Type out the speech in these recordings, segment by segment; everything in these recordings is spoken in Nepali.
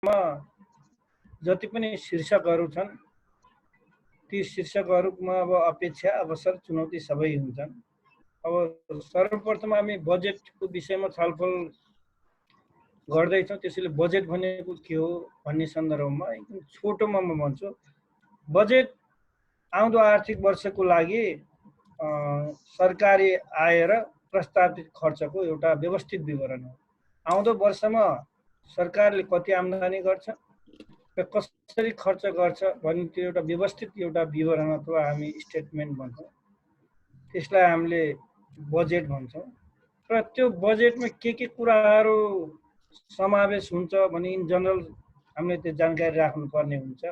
जति पनि शीर्षकहरू छन् ती शीर्षकहरूमा अब अपेक्षा अवसर चुनौती सबै हुन्छन्। अब सर्वप्रथम हामी बजेटको विषयमा छलफल गर्दैछौँ, त्यसैले बजेट भनेको के हो भन्ने सन्दर्भमा एकदम छोटोमा म भन्छु। बजेट आउँदो आर्थिक वर्षको लागि सरकारी आय र प्रस्तावित खर्चको एउटा व्यवस्थित विवरण हो। आउँदो वर्षमा सरकारले कति आम्दानी गर्छ र कसरी खर्च गर्छ भन्ने त्यो एउटा व्यवस्थित एउटा विवरण अथवा हामी स्टेटमेन्ट भन्छौँ, त्यसलाई हामीले बजेट भन्छौँ। र त्यो बजेटमा के कुराहरू समावेश हुन्छ भने इन जनरल हामीले त्यो जानकारी राख्नुपर्ने हुन्छ।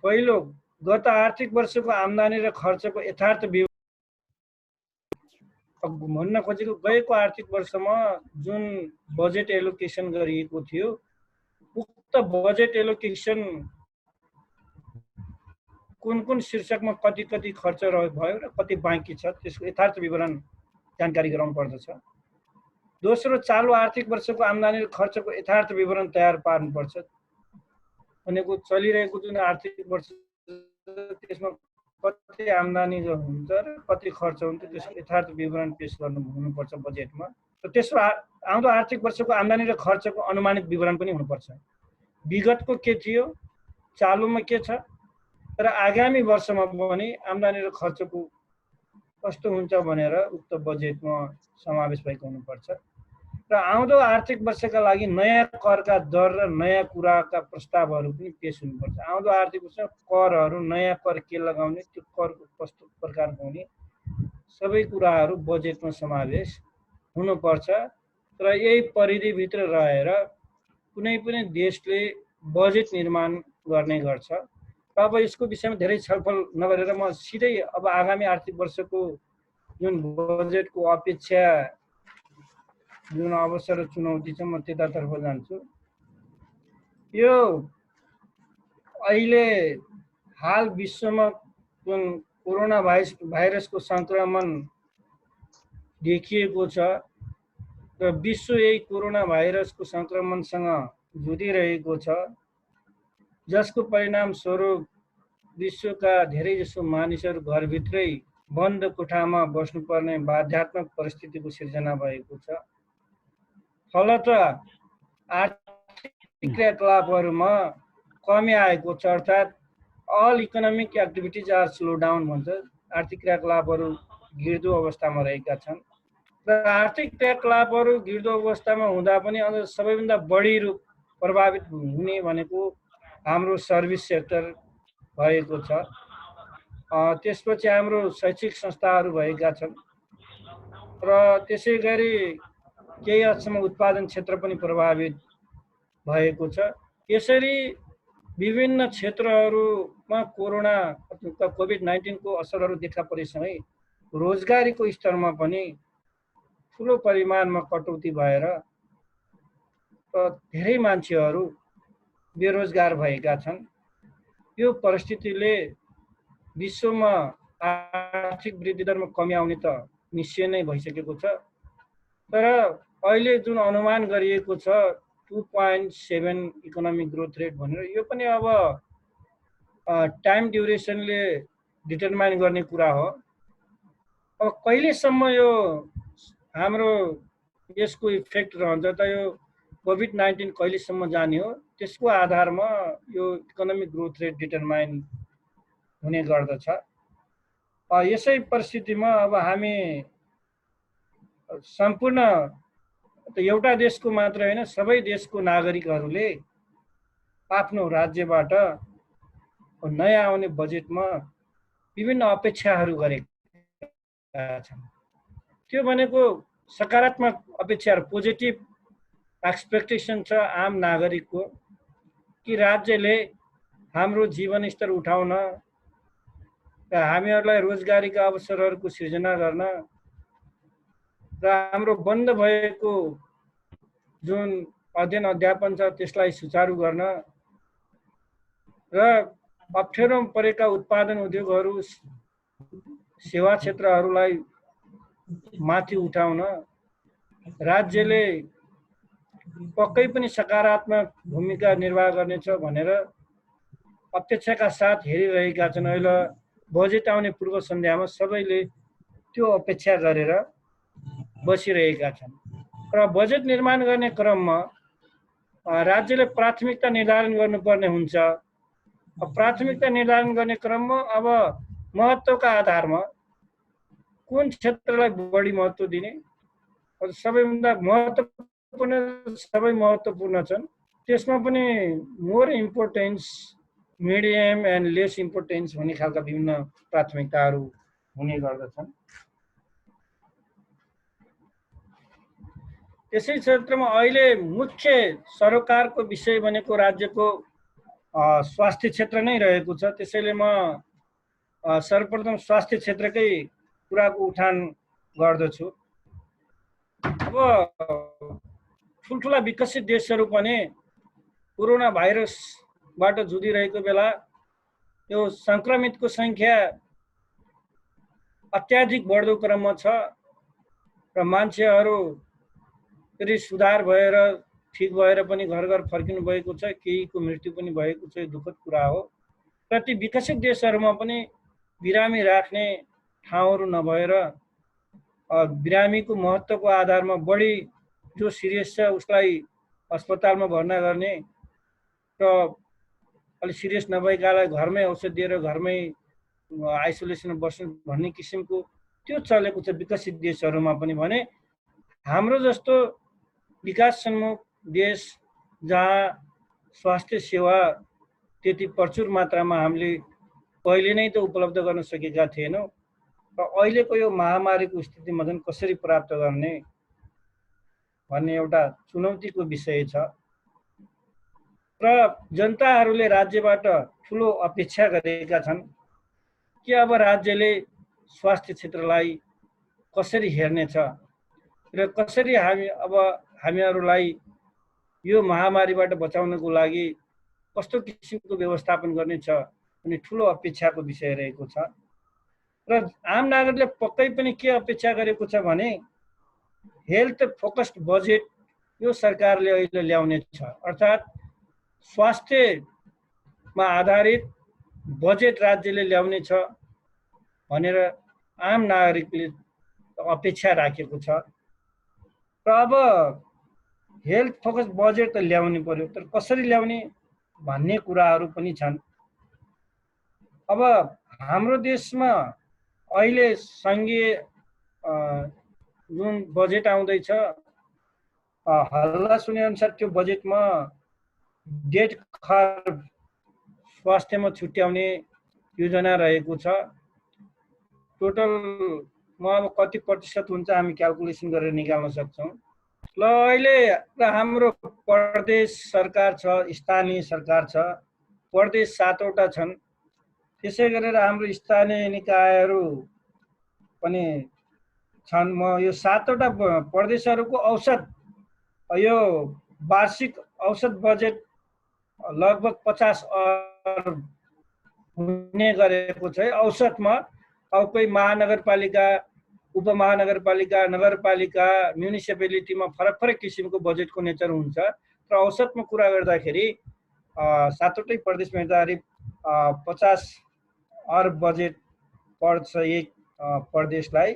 पहिलो, गत आर्थिक वर्षको आम्दानी र खर्चको यथार्थ भन्न खोजेको गएको आर्थिक वर्षमा जुन बजेट एलोकेसन गरिएको थियो, उक्त बजेट एलोकेसन कुन शीर्षकमा कति खर्च भयो र कति बाँकी छ त्यसको यथार्थ विवरण जानकारी गराउनु पर्दछ। दोस्रो, चालु आर्थिक वर्षको आम्दानी र खर्चको यथार्थ विवरण तयार पार्नुपर्छ। भनेको चलिरहेको जुन आर्थिक वर्ष त्यसमा कति आम्दानी हुन्छ र कति खर्च हुन्छ त्यसको यथार्थ विवरण पेश गर्नु हुनुपर्छ बजेटमा। र त्यसको आउँदो आर्थिक वर्षको आम्दानी र खर्चको अनुमानित विवरण पनि हुनुपर्छ। विगतको के थियो, चालुमा के छ र आगामी वर्षमा पनि आम्दानी र खर्चको कस्तो हुन्छ भनेर उक्त बजेटमा समावेश भएको हुनुपर्छ। र आउँदो आर्थिक वर्षका लागि नयाँ करका दर र नयाँ कुराका प्रस्तावहरू पनि पेश हुनुपर्छ। आउँदो आर्थिक वर्षमा करहरू, नयाँ कर के लगाउने, त्यो करको कस्तो प्रकारको हुने, सबै कुराहरू बजेटमा समावेश हुनुपर्छ। र यही परिधिभित्र रहेर कुनै पनि देशले बजेट निर्माण गर्ने गर्छ। अब यसको विषयमा धेरै छलफल नगरेर म सिधै अब आगामी आर्थिक वर्षको जुन बजेटको अपेक्षा, जुन अवसर र चुनौती छ, म त्यतातर्फ जान्छु। यो अहिले हाल विश्वमा जुन कोरोना भाइरसको सङ्क्रमण देखिएको छ र विश्व यही कोरोना भाइरसको सङ्क्रमणसँग जुधिरहेको छ, जसको परिणाम स्वरूप विश्वका धेरैजसो मानिसहरू घरभित्रै बन्द कोठामा बस्नुपर्ने बाध्यात्मक परिस्थितिको सिर्जना भएको छ। फलत आर्थिक क्रियाकलापहरूमा कमी आएको छ, अर्थात् all economic activities are slow down भन्छ। आर्थिक क्रियाकलापहरू गिर्दो अवस्थामा रहेका छन् र आर्थिक क्रियाकलापहरू गिर्दो अवस्थामा हुँदा पनि अझ सबैभन्दा बढी रूप प्रभावित हुने भनेको हाम्रो सर्भिस सेक्टर भएको छ। त्यसपछि हाम्रो शैक्षिक संस्थाहरू भएका छन् र त्यसै गरी केही हदसम्म उत्पादन क्षेत्र पनि प्रभावित भएको छ। यसरी विभिन्न क्षेत्रहरूमा कोरोना अथवा कोभिड-19 को असरहरू देखा परेसँगै रोजगारीको स्तरमा पनि ठुलो परिमाणमा कटौती भएर धेरै मान्छेहरू बेरोजगार भएका छन्। यो परिस्थितिले विश्वमा आर्थिक वृद्धि दरमा कमी आउने त निश्चय नै भइसकेको छ। तर अहिले जुन अनुमान गरिएको छ 2.7 इकोनोमिक ग्रोथ रेट भनेर, यो पनि अब टाइम ड्युरेसनले डिटरमाइन गर्ने कुरा हो। अब कहिलेसम्म यो हाम्रो यसको इफेक्ट रहन्छ त, यो कोभिड-19 कहिलेसम्म जाने हो, त्यसको आधारमा यो इकोनोमिक ग्रोथ रेट डिटरमाइन हुने गर्दछ। यसै परिस्थितिमा अब हामी सम्पूर्ण एउटा देशको मात्र होइन, सबै देशको नागरिकहरूले आफ्नो राज्यबाट नयाँ आउने बजेटमा विभिन्न अपेक्षाहरू गरेका छन्। त्यो भनेको सकारात्मक अपेक्षाहरू, पोजिटिभ एक्सपेक्टेसन छ आम नागरिकको कि राज्यले हाम्रो जीवनस्तर उठाउन र हामीहरूलाई रोजगारीका अवसरहरूको सिर्जना गर्न र हाम्रो बन्द भएको जुन अध्ययन अध्यापन छ त्यसलाई सुचारू गर्न र अप्ठ्यारोमा परेका उत्पादन उद्योगहरू, सेवा क्षेत्रहरूलाई माथि उठाउन राज्यले पक्कै पनि सकारात्मक भूमिका निर्वाह गर्नेछ भनेर अपेक्षाका साथ हेरिरहेका छन्। अहिले बजेट आउने पूर्व सन्ध्यामा सबैले त्यो अपेक्षा गरेर बसिरहेका छन् र बजेट निर्माण गर्ने क्रममा राज्यले प्राथमिकता निर्धारण गर्नुपर्ने हुन्छ। प्राथमिकता निर्धारण गर्ने क्रममा अब महत्त्वका आधारमा कुन क्षेत्रलाई बढी महत्त्व दिने, सबैभन्दा महत्त्वपूर्ण सबै महत्त्वपूर्ण छन्, त्यसमा पनि more importance, medium and lace importance हुने खालका विभिन्न प्राथमिकताहरू हुने गर्दछन्। त्यसै क्षेत्रमा अहिले मुख्य सरोकारको विषय भनेको राज्यको स्वास्थ्य क्षेत्र नै रहेको छ। त्यसैले म सर्वप्रथम स्वास्थ्य क्षेत्रकै कुराको उठान गर्दछु। अब ठुल्ठुला विकसित देशहरू पनि कोरोना भाइरसबाट जुधिरहेको बेला यो सङ्क्रमितको सङ्ख्या अत्याधिक बढ्दो क्रममा छ र मान्छेहरू फेरि सुधार भएर ठिक भएर पनि घर घर फर्किनु भएको छ, केहीको मृत्यु पनि भएको छ। दुःखद कुरा हो र ती विकसित देशहरूमा पनि बिरामी राख्ने ठाउँहरू नभएर बिरामीको महत्त्वको आधारमा बढी जो सिरियस छ उसलाई अस्पतालमा भर्ना गर्ने र अलि सिरियस नभएकालाई घरमै औषध दिएर घरमै आइसोलेसनमा बस्नु भन्ने किसिमको त्यो चलेको छ विकसित देशहरूमा पनि। भने हाम्रो जस्तो विकासोन्मुख देश जहाँ स्वास्थ्य सेवा त्यति प्रचुर मात्रामा हामीले पहिले नै त उपलब्ध गर्न सकेका थिएनौँ र अहिलेको यो महामारीको स्थितिमा झन् कसरी प्राप्त गर्ने भन्ने एउटा चुनौतीको विषय छ र जनताहरूले राज्यबाट ठुलो अपेक्षा गरेका छन् कि अब राज्यले स्वास्थ्य क्षेत्रलाई कसरी हेर्नेछ र कसरी हामीहरूलाई यो महामारीबाट बचाउनको लागि कस्तो किसिमको व्यवस्थापन गर्नेछ भन्ने ठुलो अपेक्षाको विषय रहेको छ। र आम नागरिकले पक्कै पनि के अपेक्षा गरेको छ भने हेल्थ फोकस्ड बजेट यो सरकारले अहिले ल्याउने छ, अर्थात् स्वास्थ्यमा आधारित बजेट राज्यले ल्याउने छ भनेर आम नागरिकले अपेक्षा राखेको छ। र अब हेल्थ फोकस बजेट त ल्याउनु पर्यो, तर कसरी ल्याउने भन्ने कुराहरू पनि छन्। अब हाम्रो देशमा अहिले सङ्घीय जुन बजेट आउँदैछ हल्ला सुने अनुसार त्यो बजेटमा 1.5 खर्ब स्वास्थ्यमा छुट्याउने योजना रहेको छ। टोटलमा अब कति प्रतिशत हुन्छ हामी क्यालकुलेसन गरेर निकाल्न सक्छौँ। ल अहिले हाम्रो प्रदेश सरकार छ, स्थानीय सरकार छ, प्रदेश 7वटा छन्। त्यसै गरेर हाम्रो स्थानीय निकायहरू पनि छन्। म यो 7वटा प्रदेशहरूको औसत यो वार्षिक औसत बजेट लगभग 50 अर्ब हुने गरेको छ औसतमा। अब कोही महानगरपालिका, उपमहानगरपालिका, नगरपालिका, म्युनिसिपालिटीमा फरक फरक किसिमको बजेटको नेचर हुन्छ र औसतमा कुरा गर्दाखेरि 7वटै प्रदेशमा हेर्दाखेरि 50 अर्ब बजेट पर्छ एक प्रदेशलाई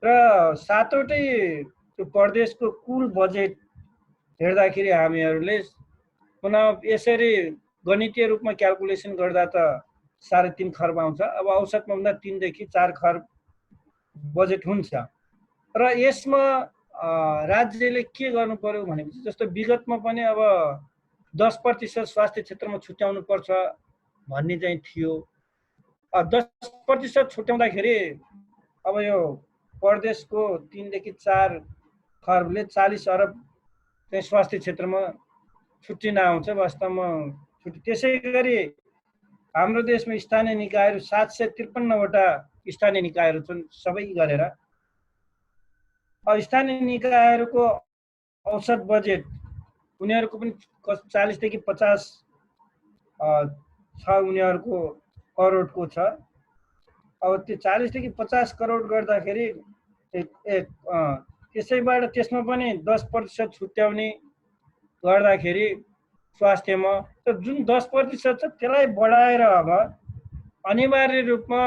र 7वटै त्यो प्रदेशको कुल बजेट हेर्दाखेरि हामीहरूले यसरी गणितीय रूपमा क्यालकुलेसन गर्दा त 3.5 खर्ब आउँछ। अब औसतमा भन्दा 3 देखि 4 खर्ब बजेट हुन्छ र यसमा राज्यले के गर्नु पर्यो भनेपछि जस्तो विगतमा पनि अब 10% स्वास्थ्य क्षेत्रमा छुट्याउनु पर्छ भन्ने चाहिँ थियो। 10% छुट्याउँदाखेरि अब यो प्रदेशको 3 देखि 4 खर्बले 40 अर्ब चाहिँ स्वास्थ्य क्षेत्रमा छुट्टिन आउँछ वास्तवमा छुट्टी। त्यसै गरी हाम्रो देशमा स्थानीय निकायहरू 753वटा स्थानीय निकायहरू छन् सबै गरेर। स्थानीय निकायहरूको औसत बजेट उनीहरूको पनि 40 देखि 50 छ उनीहरूको करोडको छ। अब त्यो 40 देखि 50 करोड गर्दाखेरि त्यसैबाट त्यसमा पनि 10% छुट्याउने गर्दाखेरि स्वास्थ्यमा त जुन 10% छ त्यसलाई बढाएर अब अनिवार्य रूपमा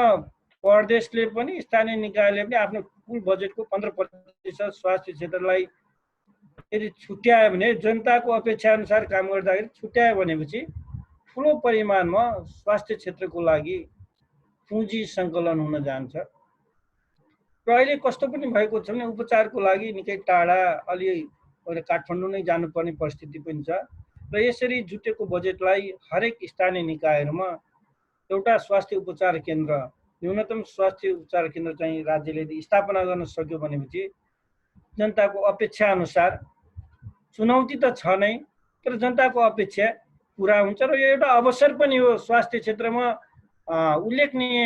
प्रदेशले पनि स्थानीय निकायले पनि आफ्नो कुल बजेटको 15% स्वास्थ्य क्षेत्रलाई यदि छुट्यायो भने जनताको अपेक्षा अनुसार काम गर्दाखेरि छुट्यायो भनेपछि ठुलो परिमाणमा स्वास्थ्य क्षेत्रको लागि पुँजी सङ्कलन हुन जान्छ र अहिले कस्तो पनि भएको छ भने उपचारको लागि निकै टाढा अलि काठमाडौँ नै जानुपर्ने परिस्थिति पनि छ र यसरी जुटेको बजेटलाई हरेक स्थानीय निकायहरूमा एउटा स्वास्थ्य उपचार केन्द्र न्यूनतम स्वास्थ्य उपचार केन्द्र चाहिँ राज्यले स्थापना गर्न सक्यो भनेपछि जनताको अपेक्षा अनुसार चुनौती त छ नै तर जनताको अपेक्षा पुरा हुन्छ र यो एउटा अवसर पनि हो स्वास्थ्य क्षेत्रमा उल्लेखनीय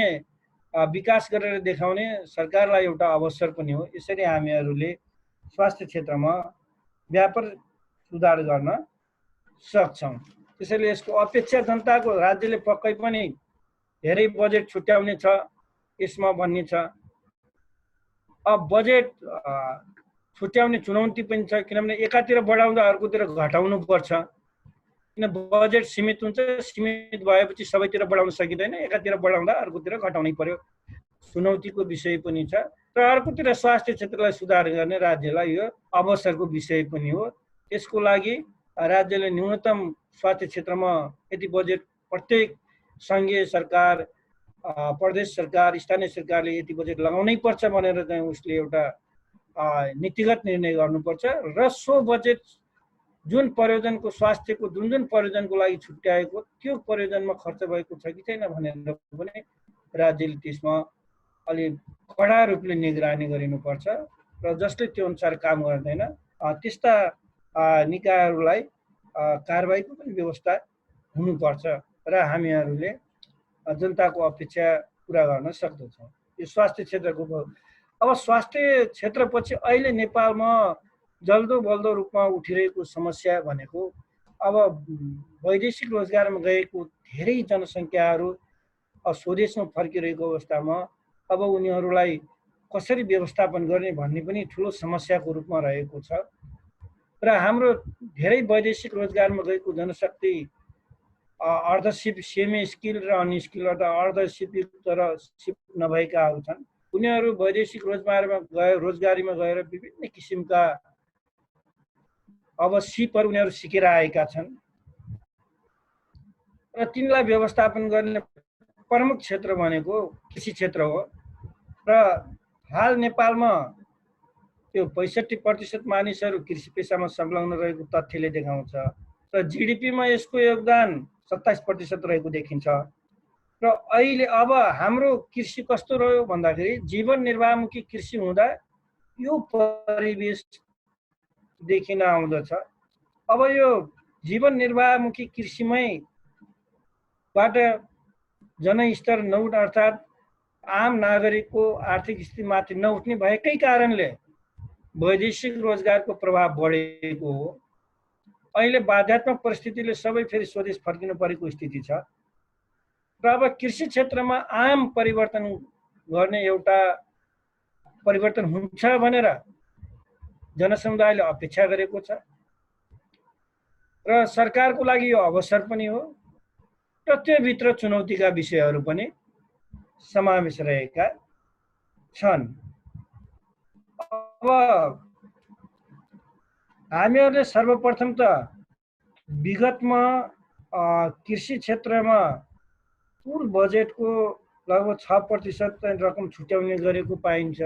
विकास गरेर देखाउने सरकारलाई एउटा अवसर पनि हो यसरी हामीहरूले स्वास्थ्य क्षेत्रमा व्यापक सुधार गर्न सक्छौँ त्यसैले यसको अपेक्षा जनताको राज्यले पक्कै पनि धेरै बजेट छुट्याउने छ यसमा भन्ने छ अब बजेट छुट्याउने चुनौती पनि छ किनभने एकातिर बढाउँदा अर्कोतिर घटाउनु पर्छ किन बजेट सीमित हुन्छ सीमित भएपछि सबैतिर बढाउन सकिँदैन एकातिर बढाउँदा अर्कोतिर घटाउनै पर्यो चुनौतीको विषय पनि छ र अर्कोतिर स्वास्थ्य क्षेत्रलाई सुधार गर्ने राज्यलाई यो अवसरको विषय पनि हो त्यसको लागि राज्यले न्यूनतम स्वास्थ्य क्षेत्रमा यति बजेट प्रत्येक सङ्घीय सरकार प्रदेश सरकार स्थानीय सरकारले यति बजेट लगाउनै पर्छ भनेर चाहिँ उसले एउटा नीतिगत निर्णय गर्नुपर्छ र सो बजेट जुन प्रयोजनको स्वास्थ्यको जुन प्रयोजनको लागि छुट्याएको त्यो प्रयोजनमा खर्च भएको छ कि छैन भनेर पनि राज्यले त्यसमा अलि कडा रूपले निगरानी गरिनुपर्छ र जसले त्यो अनुसार काम गर्दैन त्यस्ता निकायहरूलाई कारबाहीको पनि व्यवस्था हुनुपर्छ र हामीहरूले जनताको अपेक्षा पुरा गर्न सक्दछौँ यो स्वास्थ्य क्षेत्रको अब स्वास्थ्य क्षेत्रपछि अहिले नेपालमा जल्दो बल्दो रूपमा उठिरहेको समस्या भनेको अब वैदेशिक रोजगारमा गएको धेरै जनसङ्ख्याहरू स्वदेशमा फर्किरहेको अवस्थामा अब उनीहरूलाई कसरी व्यवस्थापन गर्ने भन्ने पनि ठुलो समस्याको रूपमा रहेको छ र हाम्रो धेरै वैदेशिक रोजगारमा गएको जनशक्ति अर्धसिप सेमी स्किल र अनस्किल अथवा अर्धसिपयुक्त र सिप नभएकाहरू छन् उनीहरू वैदेशिक रोजगारीमा गएर विभिन्न किसिमका अब सिपहरू उनीहरू सिकेर आएका छन् र तिनलाई व्यवस्थापन गर्ने प्रमुख क्षेत्र भनेको कृषि क्षेत्र हो र हाल नेपालमा त्यो 65% मानिसहरू कृषि पेसामा संलग्न रहेको तथ्यले देखाउँछ र जीडीपीमा यसको योगदान 27% रहेको देखिन्छ र अहिले अब हाम्रो कृषि कस्तो रह्यो भन्दाखेरि जीवन निर्वाहमुखी कृषि हुँदा यो परिवेश देखिन आउँदछ अब यो जीवन निर्वाहमुखी कृषिमै बाट जनस्तर नउठ अर्थात् आम नागरिकको आर्थिक स्थिति माथि नउठ्ने भएकै कारणले वैदेशिक रोजगारको प्रभाव बढेको हो अहिले बाध्यात्मक परिस्थितिले सबै फेरि स्वदेश फर्किनु परेको स्थिति छ र अब कृषि क्षेत्रमा आम परिवर्तन गर्ने एउटा परिवर्तन हुन्छ भनेर जनसमुदायले अपेक्षा गरेको छ र सरकारको लागि यो अवसर पनि हो र त्योभित्र चुनौतीका विषयहरू पनि समावेश रहेका छन् अब हामीहरूले सर्वप्रथम त विगतमा कृषि क्षेत्रमा कुल बजेटको लगभग 6% रकम छुट्याउने गरेको पाइन्छ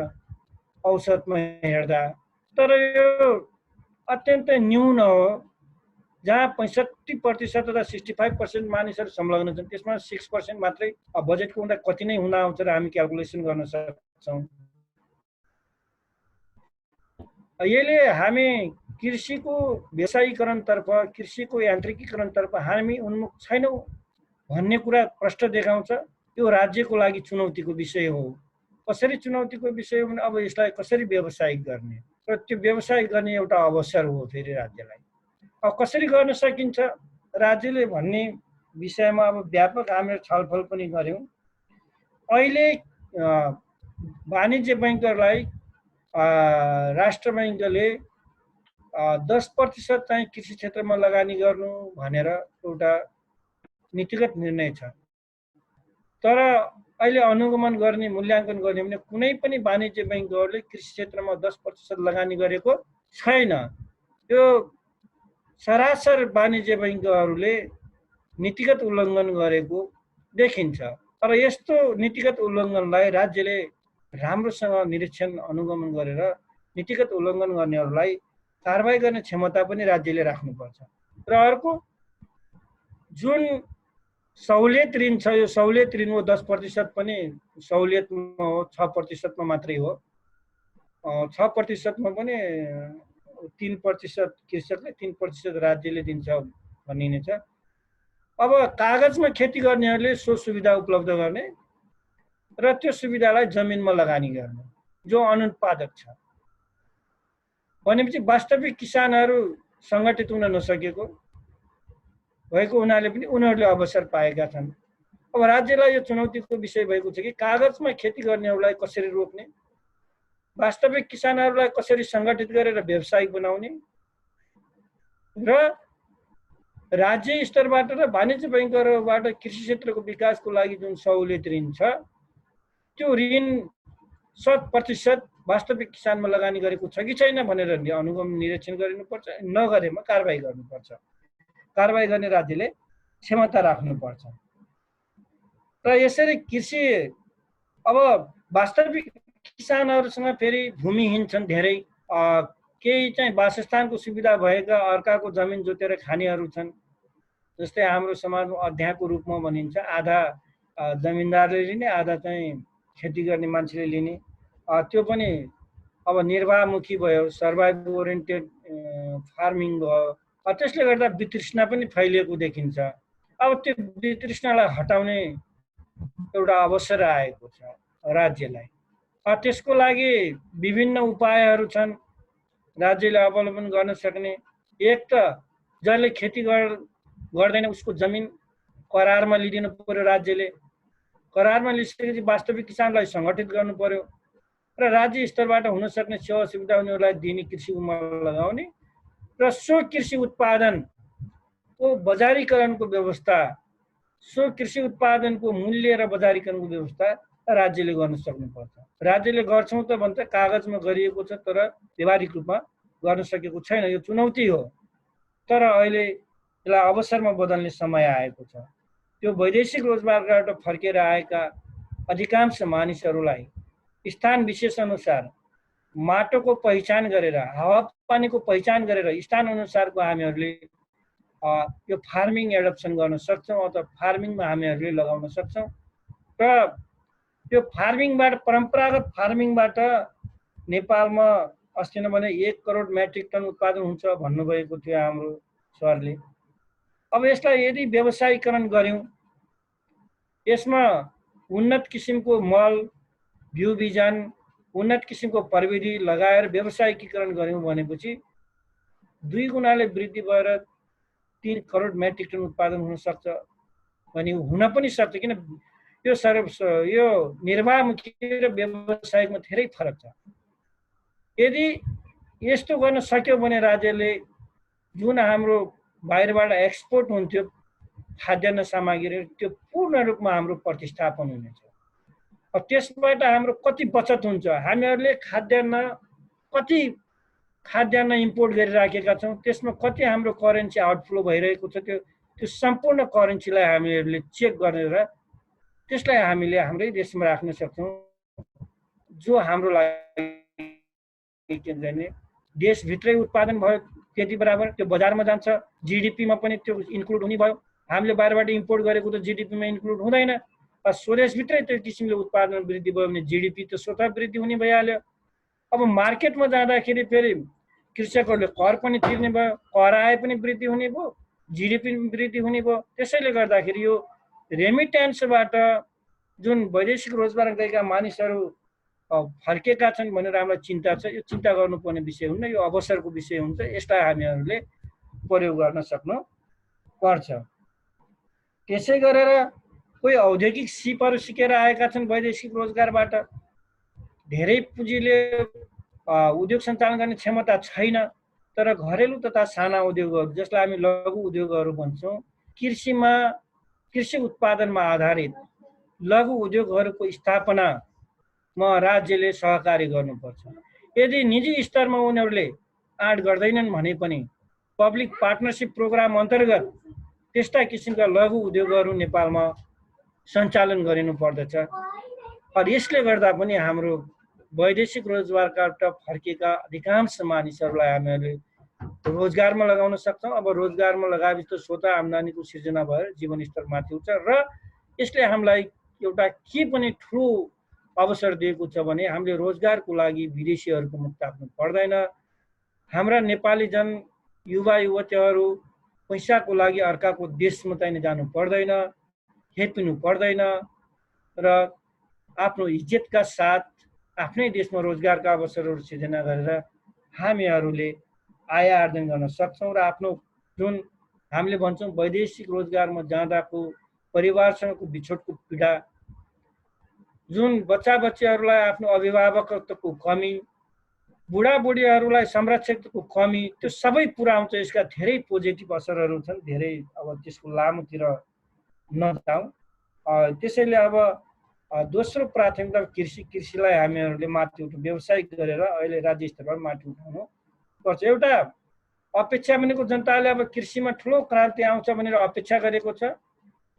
औसतमा हेर्दा तर यो अत्यन्तै न्यून हो जहाँ 65% अथवा 65% मानिसहरू संलग्न छन् त्यसमा 6% मात्रै बजेटको हुँदा कति नै हुन आउँछ र हामी क्याल्कुलेसन गर्न सक्छौँ यसले हामी कृषिको व्यवसायीकरणतर्फ कृषिको यान्त्रिकीकरणतर्फ हामी उन्मुख छैनौँ भन्ने कुरा प्रष्ट देखाउँछ यो राज्यको लागि चुनौतीको विषय हो कसरी चुनौतीको विषय हो भने अब यसलाई कसरी व्यवसायिक गर्ने र त्यो व्यवसाय गर्ने एउटा अवसर हो फेरि राज्यलाई अब कसरी गर्न सकिन्छ राज्यले भन्ने विषयमा अब व्यापक हामीले छलफल पनि गर्यौं अहिले वाणिज्य बैंकहरूलाई राष्ट्र बैंकले 10% चाहिँ कृषि क्षेत्रमा लगानी गर्नु भनेर एउटा नीतिगत निर्णय छ। तर अहिले अनुगमन गर्ने मूल्याङ्कन गर्ने भने कुनै पनि वाणिज्य बैङ्कहरूले कृषि क्षेत्रमा 10% लगानी गरेको छैन। यो सरासर वाणिज्य बैङ्कहरूले नीतिगत उल्लङ्घन गरेको देखिन्छ। तर यस्तो नीतिगत उल्लङ्घनलाई राज्यले राम्रोसँग निरीक्षण अनुगमन गरेर नीतिगत उल्लङ्घन गर्नेहरूलाई कारबाही गर्ने क्षमता पनि राज्यले राख्नुपर्छ। र अर्को जुन सहुलियत ऋण छ, यो सहुलियत ऋण हो 10% पनि सहुलियतमा हो, 6% मात्रै हो। 6%मा पनि 3% कृषकले 3% राज्यले दिन्छ भनिने छ। अब कागजमा खेती गर्नेहरूले सो सुविधा उपलब्ध गर्ने र त्यो सुविधालाई जमिनमा लगानी गर्ने जो अनुत्पादक छ भनेपछि वास्तविक किसानहरू सङ्गठित हुन नसकेको भएको हुनाले पनि उनीहरूले अवसर पाएका छन्। अब राज्यलाई यो चुनौतीको विषय भएको छ कि कागजमा खेती गर्नेहरूलाई कसरी रोक्ने, वास्तविक किसानहरूलाई कसरी सङ्गठित गरेर व्यवसायिक बनाउने र राज्य स्तरबाट र वाणिज्य बैङ्कहरूबाट कृषि क्षेत्रको विकासको लागि जुन सहुलियत ऋण छ त्यो ऋण 100% वास्तविक किसानमा लगानी गरेको छ कि छैन भनेर अनुगमन निरीक्षण गरिनुपर्छ। नगरेमा कारबाही गर्नुपर्छ। कारबाही गर्ने राज्यले क्षमता राख्नुपर्छ। र यसरी कृषि अब वास्तविक किसानहरूसँग फेरि भूमिहीन छन् धेरै, केही चाहिँ वासस्थानको सुविधा भएका अर्काको जमिन जोतेर खानेहरू छन्। जस्तै हाम्रो समाजमा अध्यायको रूपमा भनिन्छ, आधा जमिनदारले लिने आधा चाहिँ खेती गर्ने मान्छेले लिने, त्यो पनि अब निर्वाहमुखी भयो, सर्भाइभ ओरिएन्टेड फार्मिङ भयो। त्यसले गर्दा वितृष्णा पनि फैलिएको देखिन्छ। अब त्यो वितृष्णालाई हटाउने एउटा अवसर आएको छ राज्यलाई। त्यसको लागि विभिन्न उपायहरू छन् राज्यले अवलम्बन गर्न सक्ने। एक त जसले खेती गर्दैन उसको जमिन करारमा लिदिनु पर्यो राज्यले। करारमा लिइसकेपछि वास्तविक किसानलाई सङ्गठित गर्नु पर्यो र राज्य स्तरबाट हुन सक्ने सेवा सुविधा उनीहरूलाई दिने, कृषिमा लगाउने र सो कृषि उत्पादनको बजारीकरणको व्यवस्था, सो कृषि उत्पादनको मूल्य र बजारीकरणको व्यवस्था राज्यले गर्न सक्नुपर्छ। राज्यले गर्छौँ त भन्छ, कागजमा गरिएको छ तर व्यावहारिक रूपमा गर्न सकेको छैन। यो चुनौती हो, तर अहिले यसलाई अवसरमा बदल्ने समय आएको छ। त्यो वैदेशिक रोजगारबाट फर्केर आएका अधिकांश मानिसहरूलाई स्थान विशेष अनुसार माटोको पहिचान गरेर, हावापानीको पहिचान गरेर स्थान अनुसारको हामीहरूले यो फार्मिङ एडप्सन गर्न सक्छौँ अथवा फार्मिङमा हामीहरूले लगाउन सक्छौँ। र त्यो फार्मिङबाट, परम्परागत फार्मिङबाट नेपालमा अस्ति नै भने 1 करोड मेट्रिक टन उत्पादन हुन्छ भन्नुभएको थियो हाम्रो सरले। अब यसलाई यदि व्यवसायीकरण गर्यौँ, यसमा उन्नत किसिमको मल, बिउ बिजन, उन्नत किसिमको प्रविधि लगाएर व्यवसायीकरण गर्यौँ भनेपछि 2 गुणाले वृद्धि भएर 3 करोड मेट्रिक टन उत्पादन हुन सक्छ भने हुन पनि सक्छ। किन यो निर्वाहमुखी र व्यवसायिकमा धेरै फरक छ। यदि यस्तो गर्न सक्यो भने राज्यले जुन हाम्रो बाहिरबाट एक्सपोर्ट हुन्थ्यो खाद्यान्न सामग्री, त्यो पूर्ण रूपमा हाम्रो प्रतिस्थापन हुनेछ। त्यसबाट हाम्रो कति बचत हुन्छ, हामीहरूले कति खाद्यान्न इम्पोर्ट गरिराखेका छौँ, त्यसमा कति हाम्रो करेन्सी आउटफ्लो भइरहेको छ, त्यो सम्पूर्ण करेन्सीलाई हामीहरूले चेक गरेर त्यसलाई हामीले हाम्रै देशमा राख्न सक्छौँ, जो हाम्रो लागि के गर्ने देशभित्रै उत्पादन भयो त्यति बराबर त्यो बजारमा जान्छ, जिडिपीमा पनि त्यो इन्क्लुड हुने भयो। हामीले बाहिरबाट इम्पोर्ट गरेको त जिडिपीमा इन्क्लुड हुँदैन। स्वदेशभित्रै त्यो किसिमले उत्पादन वृद्धि भयो भने जिडिपी त स्वतः वृद्धि हुने भइहाल्यो। अब मार्केटमा जाँदाखेरि फेरि कृषकहरूले कर पनि तिर्ने भयो, कर आय पनि वृद्धि हुने भयो, जिडिपी पनि वृद्धि हुने भयो। त्यसैले गर्दाखेरि यो रेमिट्यान्सबाट जुन वैदेशिक रोजगार गएका मानिसहरू फर्केका छन् भनेर हामीलाई चिन्ता छ। यो चिन्ता गर्नुपर्ने विषय हुन्न, यो अवसरको विषय हुन्छ। यसलाई हामीहरूले प्रयोग गर्न सक्नु पर्छ। त्यसै गरेर कोही औद्योगिक सिपहरू सिकेर आएका छन् वैदेशिक रोजगारबाट, धेरै पुँजीले उद्योग सञ्चालन गर्ने क्षमता छैन, तर घरेलु तथा साना उद्योगहरू जसलाई हामी लघु उद्योगहरू भन्छौँ, कृषि उत्पादनमा आधारित लघु उद्योगहरूको स्थापनामा राज्यले सहकारी गर्नुपर्छ। यदि निजी स्तरमा उनीहरूले आँट गर्दैनन् भने पनि पब्लिक पार्टनरसिप प्रोग्राम अन्तर्गत त्यस्ता किसिमका लघु उद्योगहरू नेपालमा सञ्चालन गरिनु पर्दछ। यसले गर्दा पनि हाम्रो वैदेशिक रोजगारबाट फर्केका अधिकांश मानिसहरूलाई हामीहरूले रोजगारमा लगाउन सक्छौँ। अब रोजगारमा लगाएपछि त स्वतः आम्दानीको सिर्जना भएर जीवनस्तर माथि उठ्छ र यसले हामीलाई एउटा के पनि ठुलो अवसर दिएको छ भने हामीले रोजगारको लागि विदेशीहरूको मुख ताक्नु पर्दैन। हाम्रा नेपाली युवा युवतीहरू पैसाको लागि अर्काको देशमा चाहिँ जानु पर्दैन, खेपिनु पर्दैन र आफ्नो इज्जतका साथ आफ्नै देशमा रोजगारका अवसरहरू सिर्जना गरेर हामीहरूले आय आर्जन गर्न सक्छौँ र आफ्नो जुन हामीले भन्छौँ वैदेशिक रोजगारमा जाँदाको परिवारसँगको बिछोडको पीडा, जुन बच्चाबच्चीहरूलाई आफ्नो अभिभावकत्वको कमी, बुढाबुढीहरूलाई संरक्षकको कमी, त्यो सबै पुरा हुन्छ। यसका धेरै पोजिटिभ असरहरू छन्, धेरै अब त्यसको लामोतिर नजाउँ। त्यसैले अब दोस्रो प्राथमिकता कृषिलाई हामीहरूले माथि उठाउनु, व्यवसाय गरेर अहिले राज्य स्तरमा माथि उठाउनु पर्छ। एउटा अपेक्षा भनेको जनताले अब कृषिमा ठुलो क्रान्ति आउँछ भनेर अपेक्षा गरेको छ।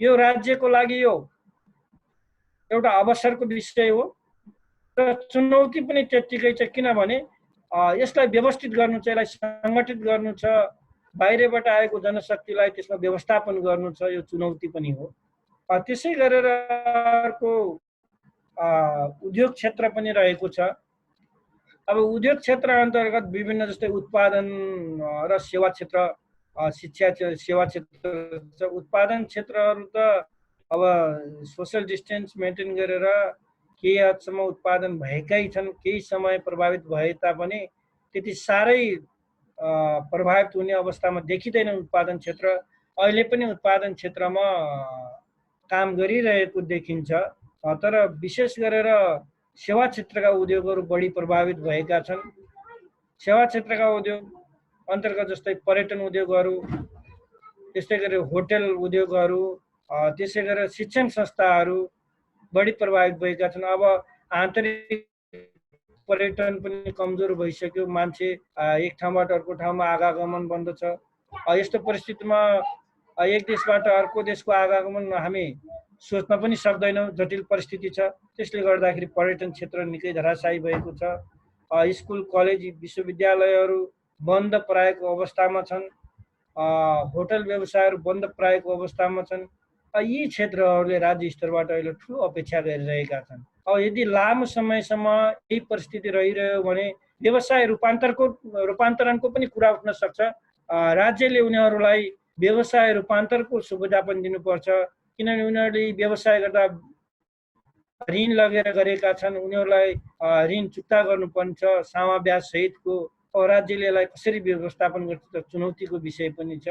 यो राज्यको लागि यो एउटा अवसरको विषय हो र चुनौती पनि त्यत्तिकै छ, किनभने यसलाई व्यवस्थित गर्नु छ, यसलाई सङ्गठित गर्नु छ, बाहिरबाट आएको जनशक्तिलाई त्यसमा व्यवस्थापन गर्नु छ, यो चुनौती पनि हो। त्यसै गरेर अर्को उद्योग क्षेत्र पनि रहेको छ। अब उद्योग क्षेत्र अन्तर्गत विभिन्न जस्तै उत्पादन र सेवा क्षेत्र, शिक्षा सेवा क्षेत्र, उत्पादन क्षेत्रहरू त अब सोसल डिस्टेन्स मेन्टेन गरेर केही हदसम्म उत्पादन भएकै छन्, केही समय प्रभावित भए तापनि त्यति साह्रै प्रभावित हुने अवस्थामा देखिँदैन उत्पादन क्षेत्र। अहिले पनि उत्पादन क्षेत्रमा काम गरिरहेको देखिन्छ, तर विशेष गरेर सेवा क्षेत्रका उद्योगहरू बढी प्रभावित भएका छन्। सेवा क्षेत्रका उद्योग अन्तर्गत जस्तै पर्यटन उद्योगहरू, त्यस्तै गरी होटल उद्योगहरू, त्यसै गरेर शिक्षण संस्थाहरू बढी प्रभावित भएका छन्। अब आन्तरिक पर्यटन पनि कमजोर भइसक्यो, मान्छे एक ठाउँबाट अर्को ठाउँमा आवागमन बन्द छ। यस्तो परिस्थितिमा एक देशबाट अर्को देशको आवागमन हामी सोच्न पनि सक्दैनौँ, जटिल परिस्थिति छ। त्यसले गर्दाखेरि पर्यटन क्षेत्र निकै धराशायी भएको छ। स्कुल कलेज विश्वविद्यालयहरू बन्द पराएको अवस्थामा छन्, होटल व्यवसायहरू बन्द पराएको अवस्थामा छन्। यी क्षेत्रहरूले राज्य स्तरबाट अहिले ठुलो अपेक्षा गरिरहेका छन्। अब यदि लामो समयसम्म यही परिस्थिति रहिरह्यो भने व्यवसाय रूपान्तरणको पनि कुरा उठ्न सक्छ। राज्यले उनीहरूलाई व्यवसाय रूपान्तरको सुविधा पनि दिनुपर्छ, किनभने उनीहरूले व्यवसाय गर्दा ऋण लगेर गरेका छन्, उनीहरूलाई ऋण चुक्ता गर्नुपर्छ सामा ब्याज सहितको। राज्यले यसलाई कसरी व्यवस्थापन गर्छ त चुनौतीको विषय पनि छ,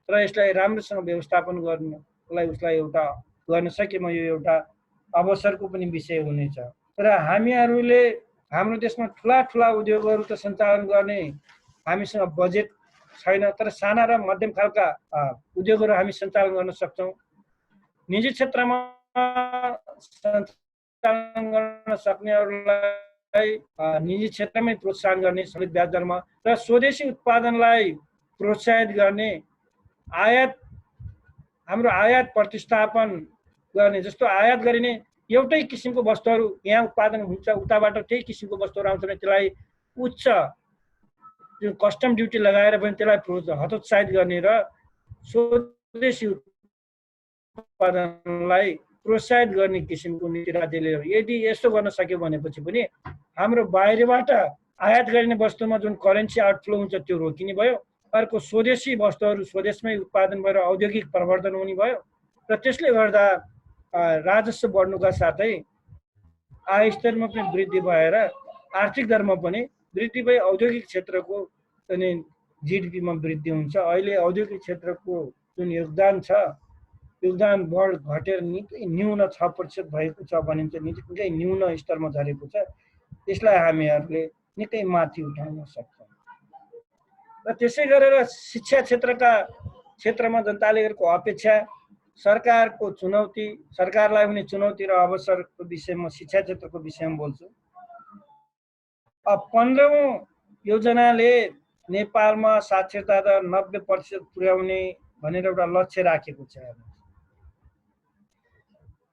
र यसलाई राम्रोसँग व्यवस्थापन गर्नलाई उसलाई एउटा गर्न सकेमा यो एउटा अवसरको पनि विषय हुनेछ। र हामीहरूले हाम्रो देशमा ठुला उद्योगहरू त सञ्चालन गर्ने हामीसँग बजेट छैन, तर साना र मध्यम खालका उद्योगहरू हामी सञ्चालन गर्न सक्छौँ। निजी क्षेत्रमा सञ्चालन गर्न सक्नेहरूलाई निजी क्षेत्रमै प्रोत्साहन गर्ने समेत ब्याज दरमा, र स्वदेशी उत्पादनलाई प्रोत्साहित गर्ने, हाम्रो आयात प्रतिस्थापन गर्ने, जस्तो आयात गरिने एउटै किसिमको वस्तुहरू यहाँ उत्पादन हुन्छ, उताबाट त्यही किसिमको वस्तुहरू आउँछ भने त्यसलाई उच्च जुन कस्टम ड्युटी लगाएर पनि त्यसलाई हतोत्साहित गर्ने र स्वदेशी उत्पादनलाई प्रोत्साहित गर्ने किसिमको नीति राज्यले यदि यस्तो गर्न सक्यो भनेपछि पनि हाम्रो बाहिरबाट आयात गरिने वस्तुमा जुन करेन्सी आउटफ्लो हुन्छ त्यो रोकिने भयो। अर्को स्वदेशी वस्तुहरू स्वदेशमै उत्पादन भएर औद्योगिक प्रवर्धन हुने भयो, र त्यसले गर्दा राजस्व बढ्नुका साथै आय स्तरमा पनि वृद्धि भएर आर्थिक दरमा पनि वृद्धि भई औद्योगिक क्षेत्रको अनि जिडिपीमा वृद्धि हुन्छ। अहिले औद्योगिक क्षेत्रको जुन योगदान छ, योगदान घटेर निकै न्यून 6% भएको छ भनिन्छ, निकै न्यून स्तरमा झरेको छ। यसलाई हामीहरूले निकै माथि उठाउन सक्छौँ। र त्यसै गरेर शिक्षा क्षेत्रमा जनताले गरेको अपेक्षा, सरकारको चुनौती, सरकारलाई हुने चुनौती र अवसरको विषयमा शिक्षा क्षेत्रको विषयमा बोल्छु। 15औं योजनाले नेपालमा साक्षरता दर 90% पुर्याउने भनेर एउटा लक्ष्य राखेको छ।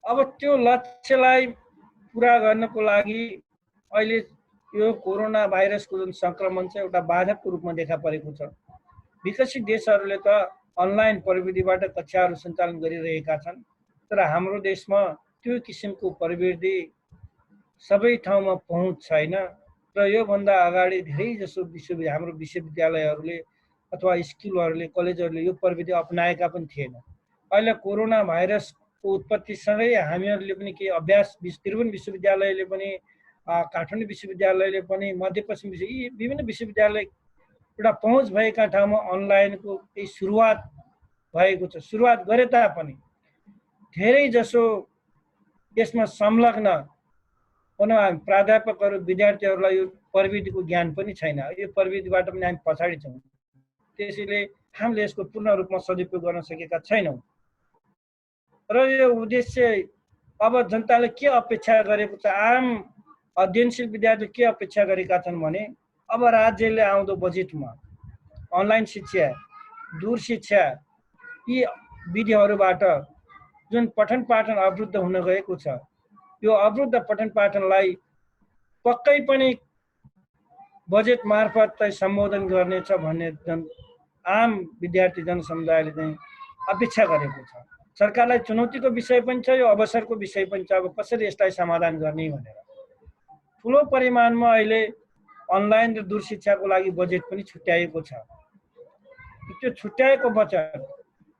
अब त्यो लक्ष्यलाई पुरा गर्नको लागि अहिले यो कोरोना भाइरसको जुन सङ्क्रमण छ एउटा बाधकको रूपमा देखा परेको छ। विकसित देशहरूले त अनलाइन प्रविधिबाट कक्षाहरू सञ्चालन गरिरहेका छन्, तर हाम्रो देशमा त्यो किसिमको प्रविधि सबै ठाउँमा पहुँच छैन र योभन्दा अगाडि धेरै जसो हाम्रो विश्वविद्यालयहरूले अथवा स्कुलहरूले, कलेजहरूले यो प्रविधि अपनाएका पनि थिएन। अहिले कोरोना भाइरसको उत्पत्तिसँगै हामीहरूले पनि केही अभ्यास, त्रिभुवन विश्वविद्यालयले पनि, काठमाडौँ विश्वविद्यालयले पनि, मध्यपश्चिम यी विभिन्न विश्वविद्यालय एउटा पहुँच भएका ठाउँमा अनलाइनको केही सुरुवात भएको छ। सुरुवात गरे तापनि धेरै जसो यसमा संलग्न प्राध्यापकहरू, विद्यार्थीहरूलाई यो प्रविधिको ज्ञान पनि छैन। यो प्रविधिबाट पनि हामी पछाडि छौँ। त्यसैले हामीले यसको पूर्ण रूपमा सदुपयोग गर्न सकेका छैनौँ। र यो उद्देश्य अब जनताले के अपेक्षा गरेको छ, आम अध्ययनशील विद्यार्थीले के अपेक्षा गरेका छन् भने अब राज्यले आउँदो बजेटमा अनलाइन शिक्षा, दूर शिक्षा यी विधिहरूबाट जुन पठन पाठन अवरुद्ध हुन गएको छ, यो अवरुद्ध पठन पाठनलाई पक्कै पनि बजेट मार्फत चाहिँ सम्बोधन गर्नेछ भन्ने आम विद्यार्थी जनसमुदायले चाहिँ अपेक्षा गरेको छ। सरकारलाई चुनौतीको विषय पनि छ, यो अवसरको विषय पनि छ। अब कसरी यसलाई समाधान गर्ने भनेर ठुलो परिमाणमा अहिले अनलाइन र दूर शिक्षाको लागि बजेट पनि छुट्याएको छ। त्यो छुट्याएको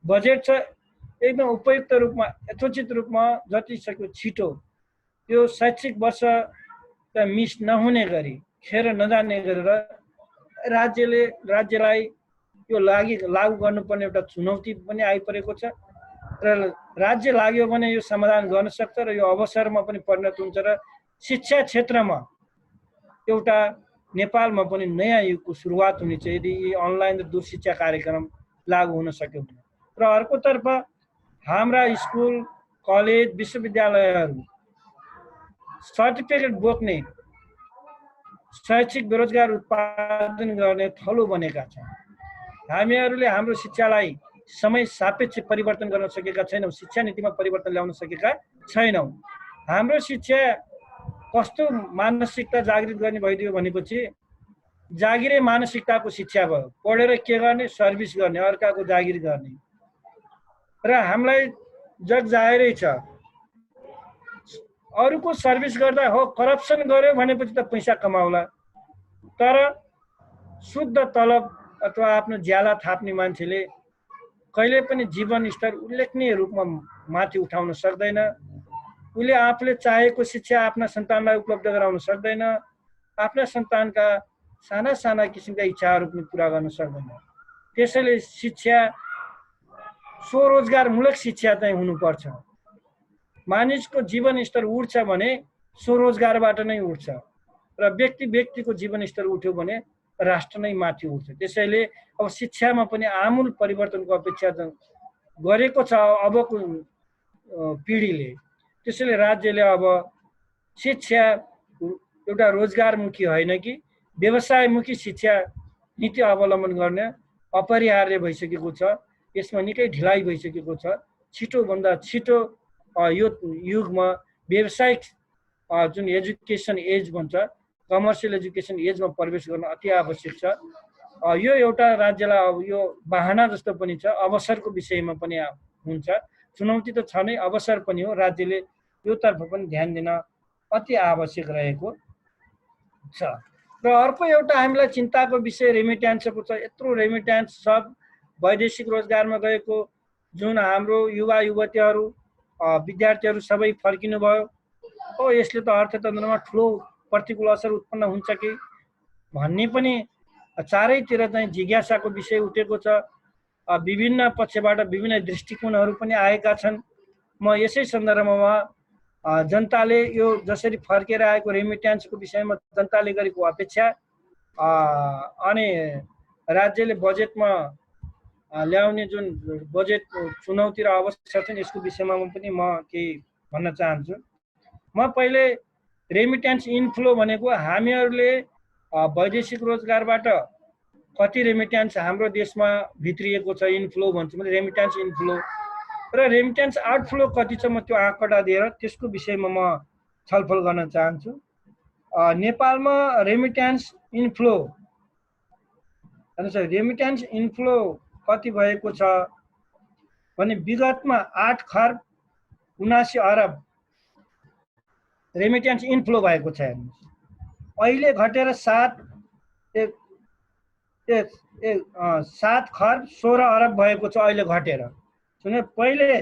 बजेट छ एकदम उपयुक्त रूपमा, यथोचित रूपमा जति सक्यो छिटो यो शैक्षिक वर्ष मिस नहुने गरी, खेर नजाने गरेर राज्यलाई यो लागू गर्नुपर्ने एउटा चुनौती पनि आइपरेको छ र राज्य लाग्यो भने यो समाधान गर्न सक्छ र यो अवसरमा पनि परिणत हुन्छ र शिक्षा क्षेत्रमा एउटा नेपालमा पनि नयाँ युगको सुरुवात हुनेछ यदि यी अनलाइन र दूर शिक्षा कार्यक्रम लागू हुन सक्यो भने। र अर्कोतर्फ हाम्रा स्कुल, कलेज, विश्वविद्यालयहरू सर्टिफिकेट बोक्ने, शैक्षिक बेरोजगार उत्पादन गर्ने थलो बनेका छन्। हामीहरूले हाम्रो शिक्षालाई समय सापेक्ष परिवर्तन गर्न सकेका छैनौँ, शिक्षा नीतिमा परिवर्तन ल्याउन सकेका छैनौँ। हाम्रो शिक्षा कस्तो मानसिकता जागृत गर्ने भइदियो भनेपछि जागिरे मानसिकताको शिक्षा भयो। पढेर के गर्ने, सर्भिस गर्ने, अर्काको जागिर गर्ने। र हामीलाई जग जाहेरै छ, अरूको सर्भिस गर्दा हो करप्सन गर्यो भनेपछि त पैसा कमाउला, तर शुद्ध तलब अथवा आफ्नो ज्याला थाप्ने मान्छेले कहिले पनि जीवन स्तर उल्लेखनीय रूपमा माथि उठाउन सक्दैन। उसले आफूले चाहेको शिक्षा आफ्ना सन्तानलाई उपलब्ध गराउन सक्दैन, आफ्ना सन्तानका साना साना किसिमका इच्छाहरू पनि पुरा गर्न सक्दैन। त्यसैले शिक्षा स्वरोजगारमूलक शिक्षा चाहिँ हुनुपर्छ। मानिसको जीवन स्तर उठ्छ भने स्वरोजगारबाट नै उठ्छ र व्यक्तिको जीवन स्तर उठ्यो भने राष्ट्र नै माथि उठ्छ। त्यसैले अब शिक्षामा पनि आमूल परिवर्तनको अपेक्षा गरेको छ अबको पिँढीले। त्यसैले राज्यले अब शिक्षा एउटा रोजगारमुखी होइन कि व्यवसायमुखी शिक्षा नीति अवलम्बन गर्ने अपरिहार्य भइसकेको छ। यसमा निकै ढिलाइ भइसकेको छ। छिटोभन्दा छिटो यो युगमा व्यावसायिक जुन एजुकेसन एज भन्छ, कमर्सियल एजुकेसन एजमा प्रवेश गर्न अति आवश्यक छ। यो एउटा राज्यलाई अब यो बहाना जस्तो पनि छ, अवसरको विषयमा पनि हुन्छ। चुनौती त छ नै, अवसर पनि हो। राज्यले योतर्फ पनि ध्यान दिन अति आवश्यक रहेको छ। र अर्को एउटा हामीलाई चिन्ताको विषय रेमिट्यान्सको छ। यत्रो रेमिट्यान्स सब वैदेशिक रोजगारमा गएको जुन हाम्रो युवा युवतीहरू, विद्यार्थीहरू सबै फर्किनु भयो। यसले त अर्थतन्त्रमा ठुलो प्रतिकूल असर उत्पन्न हुन्छ कि भन्ने पनि चारैतिर चाहिँ जिज्ञासाको विषय उठेको छ। विभिन्न पक्षबाट विभिन्न दृष्टिकोणहरू पनि आएका छन्। म यसै सन्दर्भमा जनताले यो जसरी फर्केर आएको रेमिट्यान्सको विषयमा जनताले गरेको अपेक्षा अनि राज्यले बजेटमा ल्याउने जुन बजेट चुनौती र अवसर छन् यसको विषयमा पनि म केही भन्न चाहन्छु। म पहिले रेमिट्यान्स इन्फ्लो भनेको हामीहरूले वैदेशिक रोजगारबाट कति रेमिट्यान्स हाम्रो देशमा भित्रिएको छ इन्फ्लो भन्छु मैले, रेमिट्यान्स इन्फ्लो र रेमिट्यान्स आउटफ्लो कति छ म त्यो आँकडा दिएर त्यसको विषयमा म छलफल गर्न चाहन्छु। नेपालमा रेमिट्यान्स इन्फ्लो रेमिट्यान्स इन्फ्लो कति भएको छ भने विगतमा 8 खर्ब 79 अरब रेमिट्यान्स इन्फ्लो भएको छ। अहिले घटेर 7 खर्ब 16 अरब भएको छ अहिले घटेर। सुन पहिले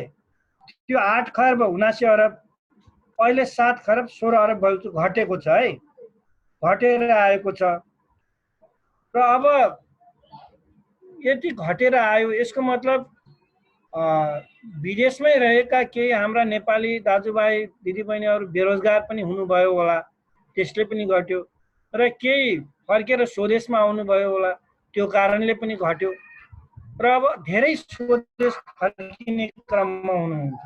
त्यो 8 खर्ब 79 अरब अहिले 7 खर्ब 16 अरब भएको घटेको छ है, घटेर आएको छ। र अब यति घटेर आयो यसको मतलब विदेशमै रहेका केही हाम्रा नेपाली दाजुभाइ दिदीबहिनीहरू बेरोजगार पनि हुनुभयो होला, त्यसले पनि घट्यो। र केही फर्केर स्वदेशमा आउनुभयो होला, त्यो कारणले पनि घट्यो। र अब धेरै स्वदेश फर्किने क्रममा हुनुहुन्छ।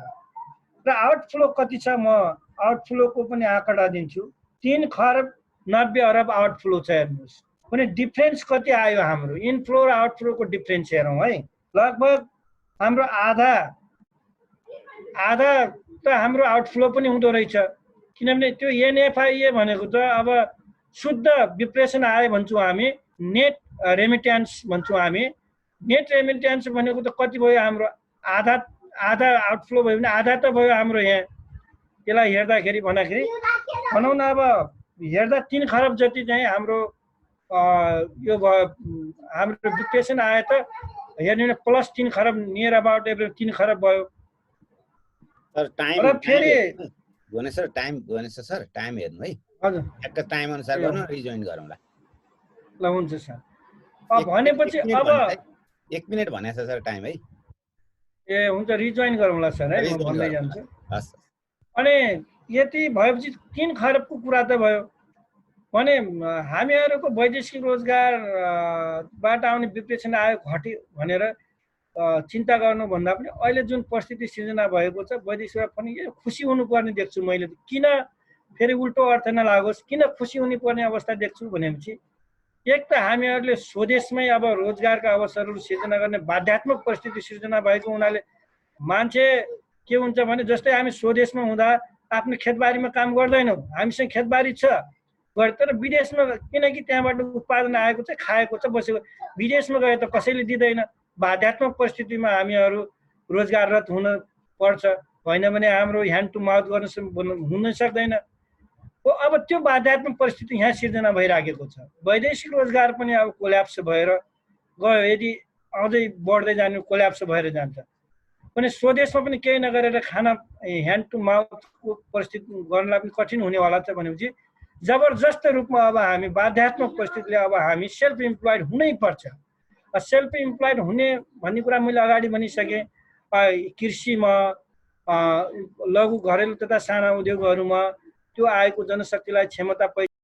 र आउटफ्लो कति छ म आउटफ्लोको पनि आँकडा दिन्छु। 3 खर्ब 90 अरब आउटफ्लो छ। हेर्नुहोस् भने डिफरेन्स कति आयो हाम्रो इनफ्लो र आउटफ्लोको डिफरेन्स हेरौँ है। लगभग हाम्रो आधा त हाम्रो आउटफ्लो पनि हुँदो रहेछ, किनभने त्यो एनएफआइए भनेको त अब शुद्ध विप्रेसन आयो भन्छौँ हामी, नेट रेमिट्यान्स भन्छौँ हामी। नेट रेमिट्यान्स भनेको त कति भयो हाम्रो आधा आउटफ्लो भयो भने आधा त भयो हाम्रो यहाँ। त्यसलाई हेर्दाखेरि भन्दाखेरि भनौँ न अब हेर्दा 3 खरब जति चाहिँ हाम्रो यो भयो हाम्रो विप्रेसन आयो त हेर्ने प्लस 3 खरब नियर अबाउट 3 खरब भयो। सर टाइम र फेरि सर टाइम हेर्नु है। हजुर एक टाइम अनुसार गर्नु, रिजोइन गरौँला। ल हुन्छ सर। अब भनेपछि अब 1 मिनेट भनेछ सर टाइम है। ए हुन्छ रिजोइन गरौँला सर है, म भन्दै जान्छु। हस्। अनि यति भएपछि 3 खरबको कुरा त भयो भने हामीहरूको वैदेशिक रोजगारबाट आउने विप्रेसन आयो घट्यो भनेर चिन्ता गर्नुभन्दा पनि अहिले जुन परिस्थिति सिर्जना भएको छ वैदेशिकबाट पनि खुसी हुनुपर्ने देख्छु मैले। किन फेरि उल्टो अर्थ नलागोस्, किन खुसी हुनुपर्ने अवस्था देख्छु भनेपछि एक त हामीहरूले स्वदेशमै अब रोजगारका अवसरहरू सिर्जना गर्ने बाध्यात्मक परिस्थिति सिर्जना भएको हुनाले मान्छे के हुन्छ भने जस्तै हामी स्वदेशमा हुँदा आफ्नो खेतबारीमा काम गर्दैनौँ, हामीसँग खेतबारी छ तर विदेशमा किनकि त्यहाँबाट उत्पादन आएको छ खाएको छ बसेको, विदेशमा गए त कसैले दिँदैन। बाध्यात्मक परिस्थितिमा हामीहरू रोजगाररत हुन पर्छ, होइन भने हाम्रो ह्यान्ड टु माउथ हुन सक्दैन। अब त्यो बाध्यात्मक परिस्थिति यहाँ सिर्जना भइराखेको छ। वैदेशिक रोजगार पनि अब कोल्याप्स भएर गयो, यदि अझै बढ्दै जाने कोल्याप्स भएर जान्छ भने स्वदेशमा पनि केही नगरेर खाना ह्यान्ड टु माउथको परिस्थिति गर्नलाई पनि कठिन हुनेवाला छ। भनेपछि जबरजस्त रूपमा अब हामी बाध्यात्मक परिस्थितिले अब हामी सेल्फ इम्प्लोइड हुनै पर्छ। सेल्फ इम्प्लोइड हुने भन्ने कुरा मैले अगाडि भनिसकेँ। कृषिमा, लघु घरेलु तथा साना उद्योगहरूमा त्यो आएको जनशक्तिलाई क्षमता